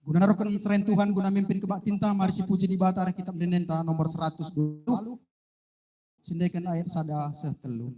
Guna narokan serain Tuhan, guna mimpin kebak tinta, mari si puji di batara kitab Denenta nomor 120. Sindaikan ayat sada sehtelu.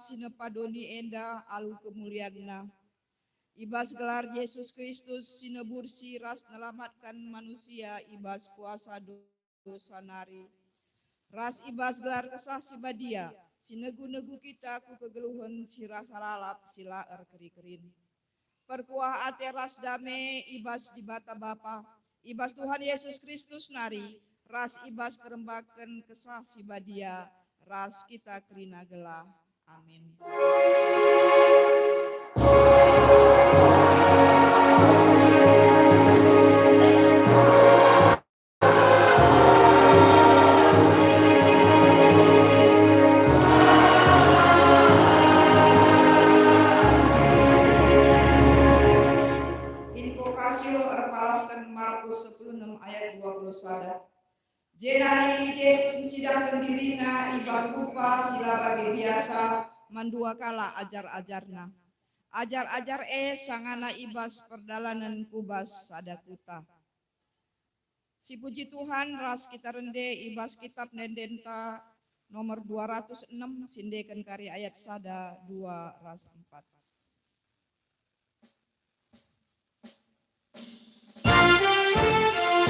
Sinepadoni enda alu kemuliaanna. Ibas gelar Yesus Kristus sinebursi ras nelamatkan manusia ibas kuasa dosa nari. Ras ibas gelar kesah sibadia sinegu-negu kita ku kegeluhan sirah salalap sila keri-kerin. Perkuah ate ras dame ibas di bata bapa ibas Tuhan Yesus Kristus nari. Ras ibas kerembakan kesah sibadia ras kita kerina gelah. Amin. Invokasio erpalaskan Markus 16 ayat 20 sada. Jenari Yesus mencidahkan dirina ibas rupa sila bagi biasa mandua kala ajar-ajarna. Ajar-ajar sangana ibas perdalanan kubas sadakuta. Si puji Tuhan ras kita rende ibas kitab Nendenta nomor 206 sindekan karya ayat sada 2 ras 4. Haleluya,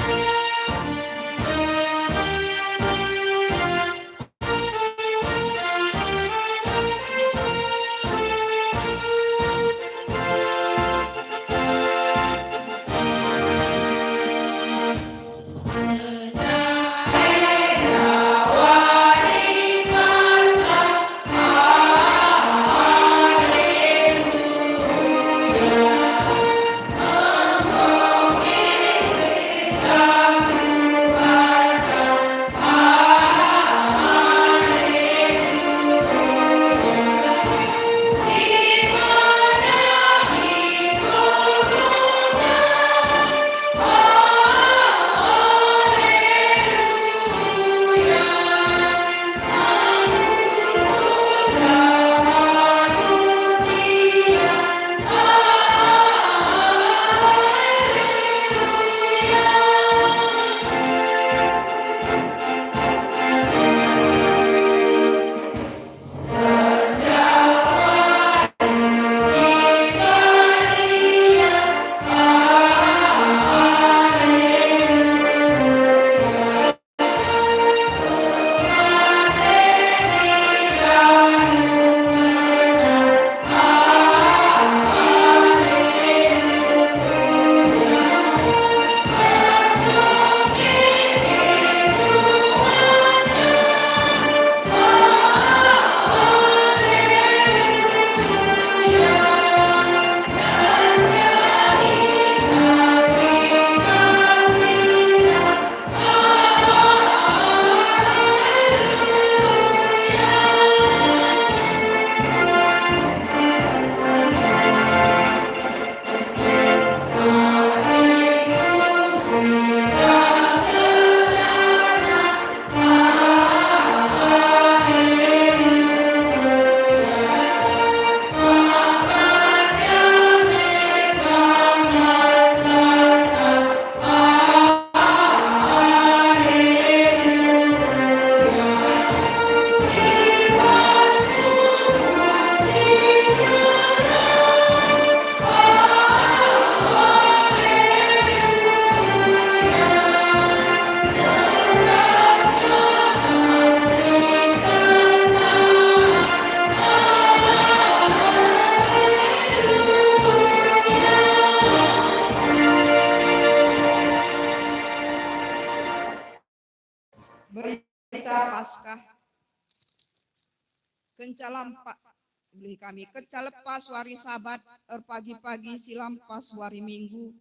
kencalampa beli kami kecalepas wari sabat pagi-pagi silampas wari minggu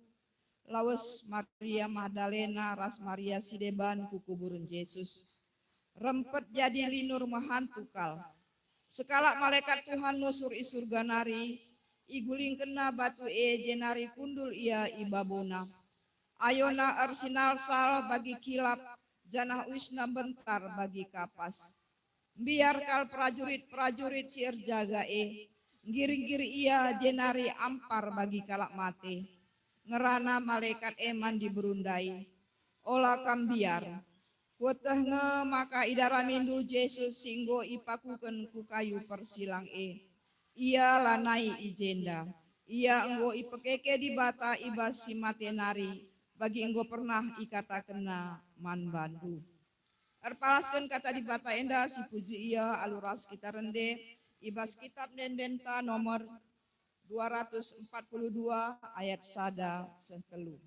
lawes Maria Magdalena ras Maria Sideban kukuburun Yesus rempet jadi linur mahantukal sekalak malaikat Tuhan nusur isur ganari iguling kena batu jenari kundul ia ibabona ayona arsinal sal bagi kilap janah wisna bentar bagi kapas biarkal prajurit-prajurit sier jaga giring-giri ia jenari ampar bagi kalak mate ngerana malaikat eman diberundai olah kambiar weteh nge maka idara mindu Yesus singgo ipakuken ku kayu persilang ia lanai ijenda ia enggo ipekeke di bata ibas si matenari bagi enggo pernah ikata kena man bandu erpalaskan kata di bata enda si puji ia aluras kita rende ibas kitab dendenta nomor 242 ayat sada setelu.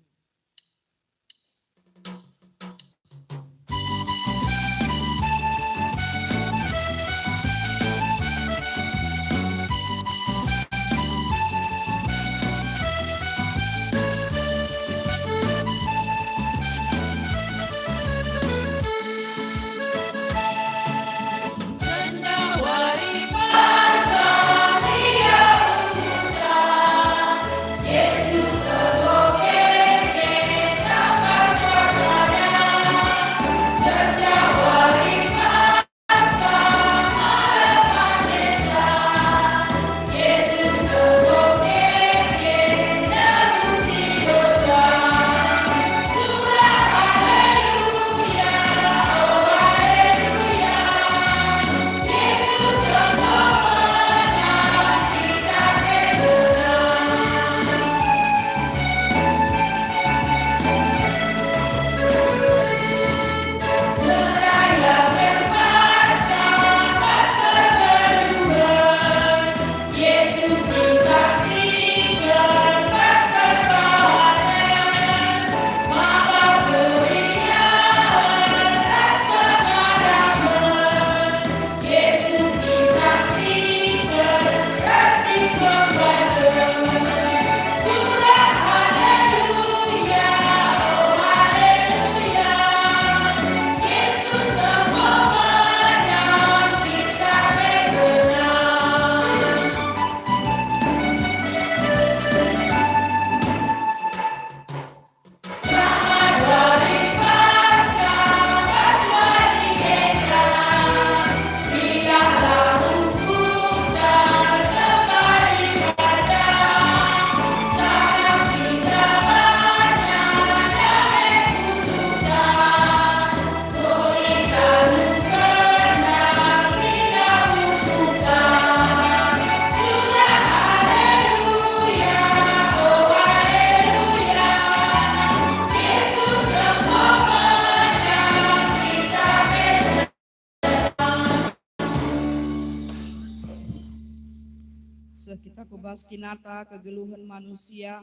Kita kubas kinata kegeluhan manusia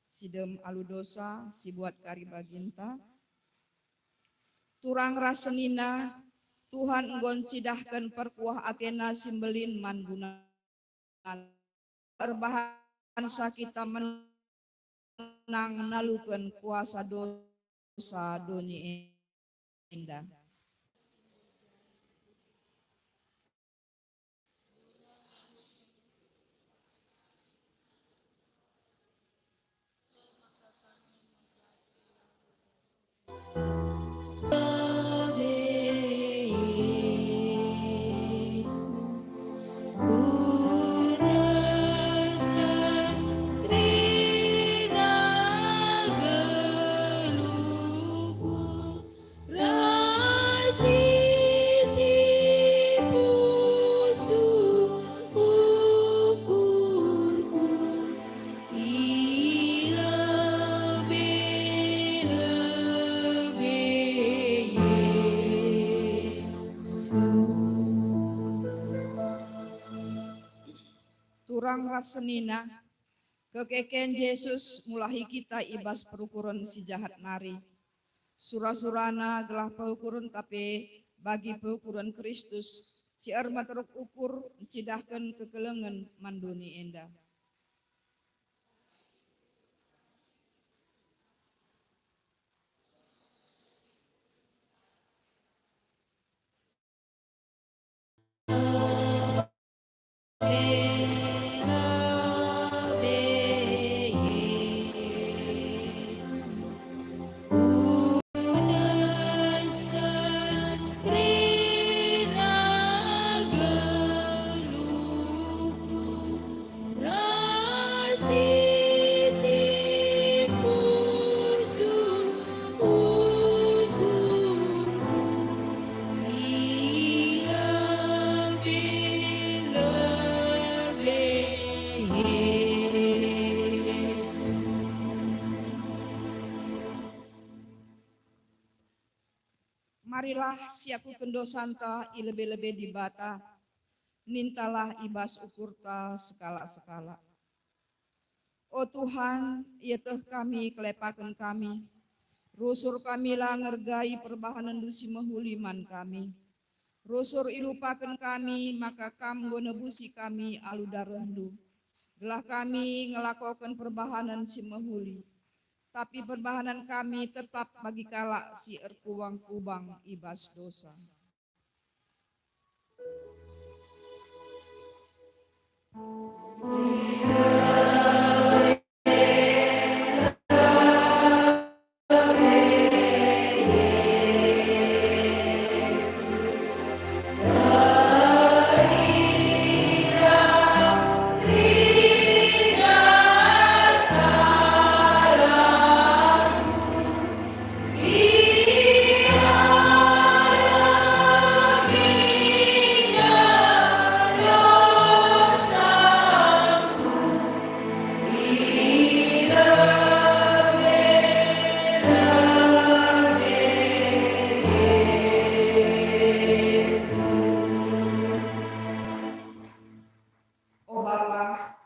sidem aludosa si buat kari baginta turang rasenina Tuhan enggon cidahkan perkuah Athena simbelin mangguna erbahan sakita menang nalukan kuasa dosa doni indah. Turang rasenina kekeken Yesus mulahi kita ibas perukuran si jahat nari surah-surana gelah peukuran tapi bagi peukuran Kristus Siar materuk ukur cidahkan kekelengan manduni enda. Marilah siaku kendo santa ilebe-lebe di bata, nintalah ibas ukurta sekala-sekala. O Tuhan, ia teh kami kelepakan kami, rusur kami lah ngergai perbahanan dusi mahuliman kami. Rusur ilupakan kami, maka kam nebusi kami alu darahdu. Gelah kami ngelakokan perbahanan si mahuli. Tapi perbahanan kami tetap bagi kala si erkuwang kubang ibas dosa. O Bapa,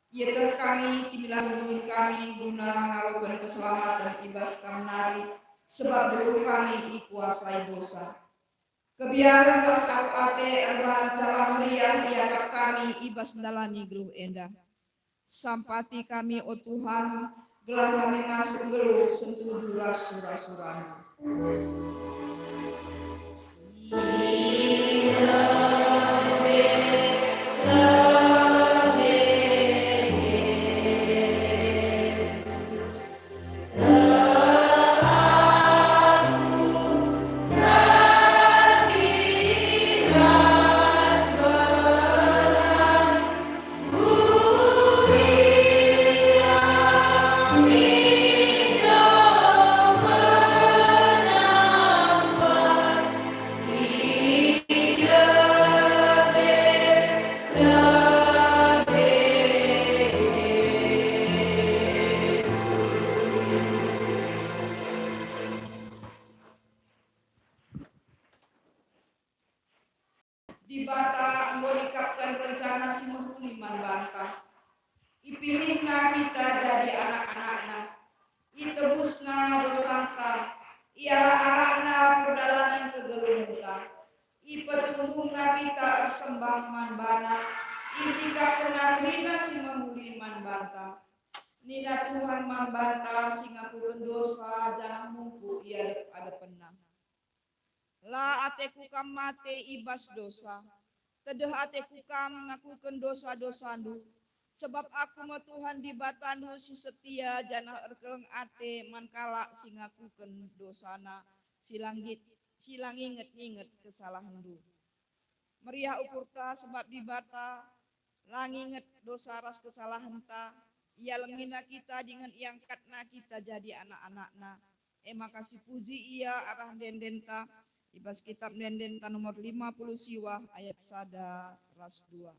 ia teh kami kinilah nulung kami guna ngalakukan keselamatan ibas kamnari, sebab dulu kami ikuasai dosa. Kebiaran pas tahu ate erbahan cala meriah iakap kami ibas dalani geluh endah. Sampati kami o Tuhan, gelah kami ngasuh geluh sentuh duras surah-surahmu. Di bata engkau dikapkan rencana si mahuliman bantah. Ipilihna kita jadi anak-anakna. Itebusna dosanta. Iara-arana pedalanan kegelunta. Ipetunggungna kita ersembah manbana. Isikap penagrina si mahuliman bantah. Nina Tuhan manbantah singapukeun dosa jangan mungku ia ada penang. La ateku kam mate ibas dosa, tedeh ateku kam ngakukeun dosa-dosandu, sebab aku mah Tuhan di batanu si setia janah erkeleng ate mankala si ngakukeun dosana, silang inget-inget kesalahandu. Meriah ukurta sebab di bata, lang inget dosa ras kesalahanta, ia lengina kita dengan iangkatna kita jadi anak-anakna. Makasih puji ia arah dendenta. Ibas kitab Dendenta nomor 50 siwah ayat 1 ras 2.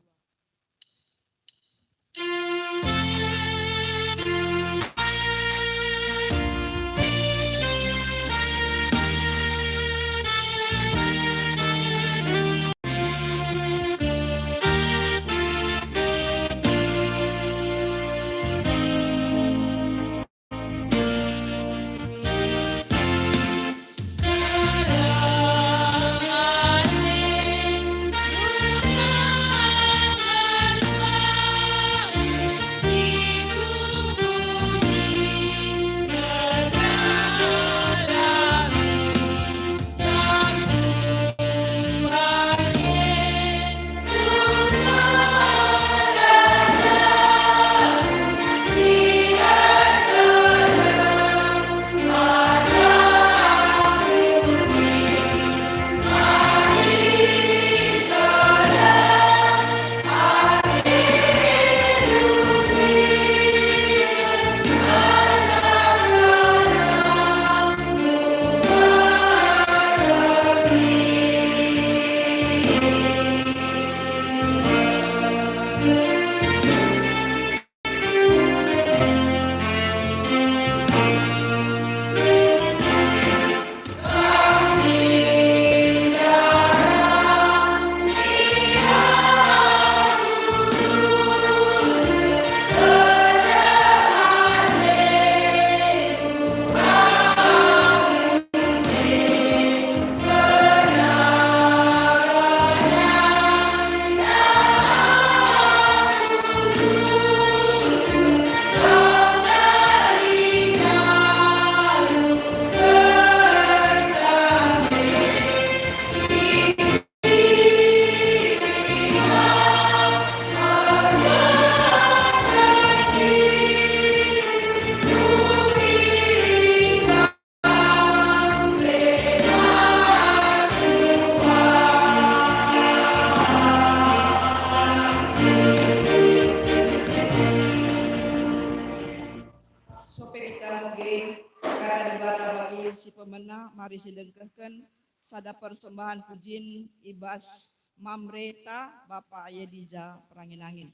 pemena mari sidengkeun sada persembahan pujin ibas Mamreta Bapak Yedija Pranginangin.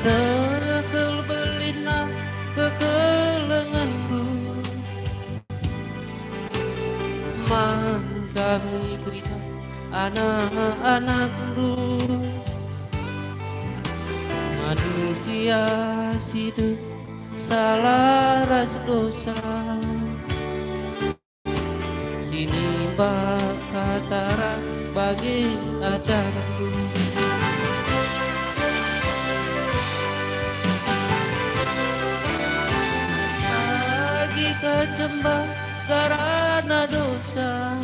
Sekel belina kekelenganku, man kami cerita anak-anakku, manusia sidu salah ras dosa, sini kata ras bagi ajarku. Kecembah karena dosa,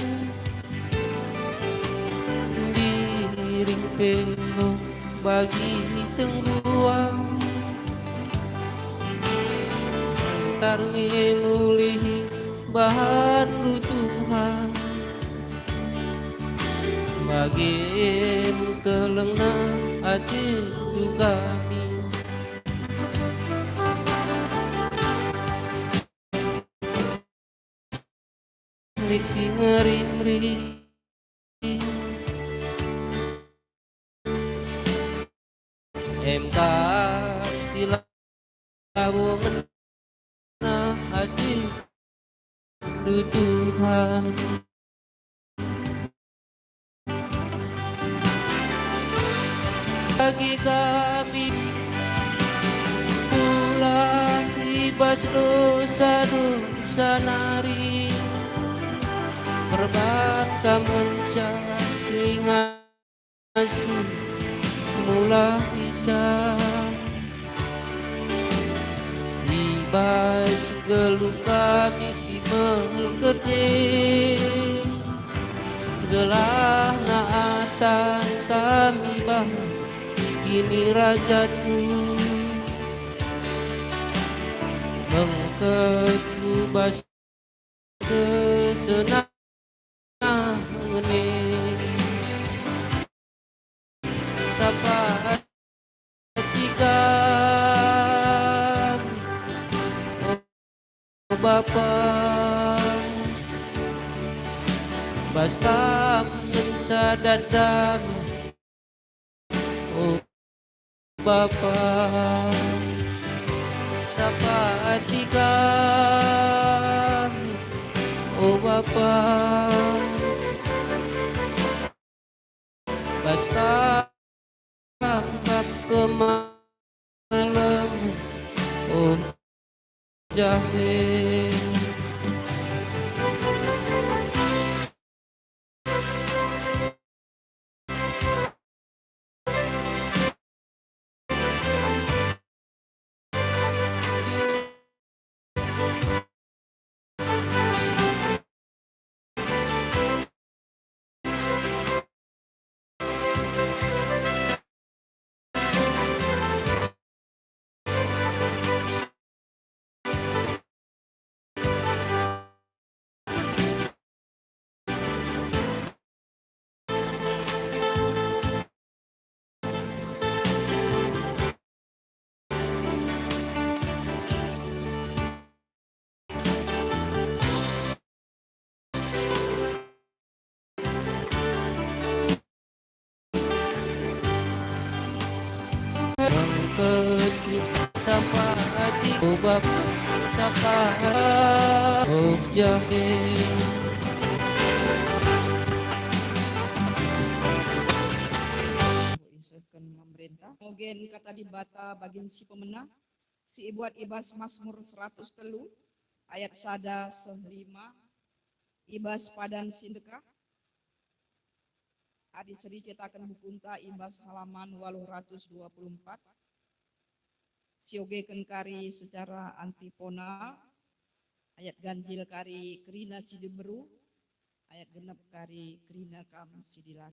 diring penggo bagi tengguang, tarungi mulih bahan lu Tuhan, bagin kelengna aja juga kami. Si ngerimri MK sila ngena aji du Tuhan, bagi kami ulah ibas dosa-dosa nari, perbankan mencari ngasuh mula isa, ibas geluka bisi melgede, gelah naatan kami bah kini rajanu mengketu bas kesenangan sapa tiga Bapa basta mencadadam oh Bapa sapa tiga oh Bapa basta angkat ke malam oh jahe mengketu sapa hati oh Bapa sapa oh jahe Isahkan pemerintah. Mogen kata di bata bagin si pemenang. Si ibuat ibas Mazmur 100 telu ayat sada 5 ibas padan sindeka. Adi seri cetakan bukunta ibas halaman 824. Sioge kari secara antipona ayat ganjil kari kerina sideberu ayat genep kari kerina kam sidilaki.